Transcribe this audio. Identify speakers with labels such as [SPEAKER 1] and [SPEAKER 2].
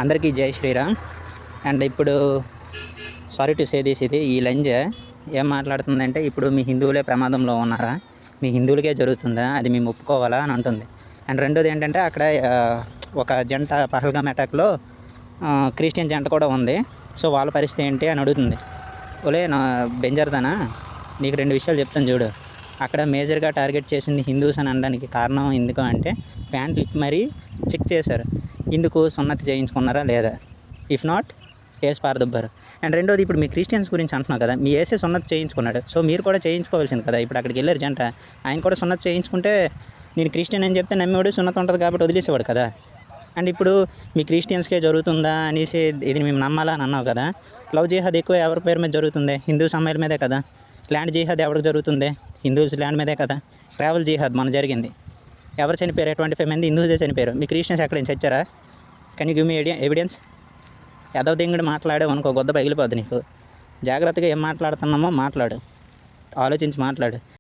[SPEAKER 1] అందరికీ జై శ్రీరామ్. అండ్ ఇప్పుడు సారీ టు సే దిస్, ఈ లంజ్ ఏం మాట్లాడుతుందంటే, ఇప్పుడు మీ హిందువులే ప్రమాదంలో ఉన్నారా, మీ హిందువులకే జరుగుతుందా, అది మేము ఒప్పుకోవాలా అని అంటుంది. అండ్ రెండోది ఏంటంటే, అక్కడ ఒక జంట పహల్గామ్ అటాక్లో క్రిస్టియన్ జంట కూడా ఉంది. సో వాళ్ళ పరిస్థితి ఏంటి అని అడుగుతుంది. ఓలే నా బెంజర్దానా, నీకు 2 విషయాలు చెప్తాను చూడు. అక్కడ మేజర్గా టార్గెట్ చేసింది హిందూస్ అని అనడానికి కారణం ఎందుకు అంటే, ప్యాంట్ లిప్ మరీ చెక్ చేశారు, ఇందుకు సున్నతి చేయించుకున్నారా లేదా, ఇఫ్ నాట్ కేసు పారదొబ్బారు. అండ్ రెండోది, ఇప్పుడు మీ క్రిస్టియన్స్ గురించి అంటున్నావు కదా, మీ ఏసే సున్నతి చేయించుకున్నాడు, సో మీరు కూడా చేయించుకోవాల్సింది కదా. ఇప్పుడు అక్కడికి వెళ్ళారు జంట, ఆయన కూడా సున్నతి చేయించుకుంటే నేను క్రిస్టియన్ అని చెప్తే నమ్మేవాడు, సున్నతి ఉంటుంది కాబట్టి వదిలేసేవాడు కదా. అండ్ ఇప్పుడు మీ క్రిస్టియన్స్కే జరుగుతుందా అనేసి ఇది మేము నమ్మాలా అని అన్నావు కదా. లవ్ జిహాద్ ఎక్కువ ఎవరి పేరు మీద జరుగుతుంది, హిందూస్ అమ్మాయిల మీదే కదా. ల్యాండ్ జిహాద్ ఎవరికి జరుగుతుంది, హిందూస్ ల్యాండ్ మీదే కదా. ట్రావెల్ జిహాద్ మన జరిగింది, ఎవరు చనిపోయారు, 25 మంది హిందూసే చనిపోయారు. మీ క్రిస్టియన్స్ ఎక్కడైనా చచ్చారా? Can you give me evidence? ఎదవ దింగుడు మాట్లాడావు అనుకో, గొద్ద పగిలిపోద్ది నీకు. జాగ్రత్తగా ఏం మాట్లాడుతున్నామో మాట్లాడు, ఆలోచించి మాట్లాడు.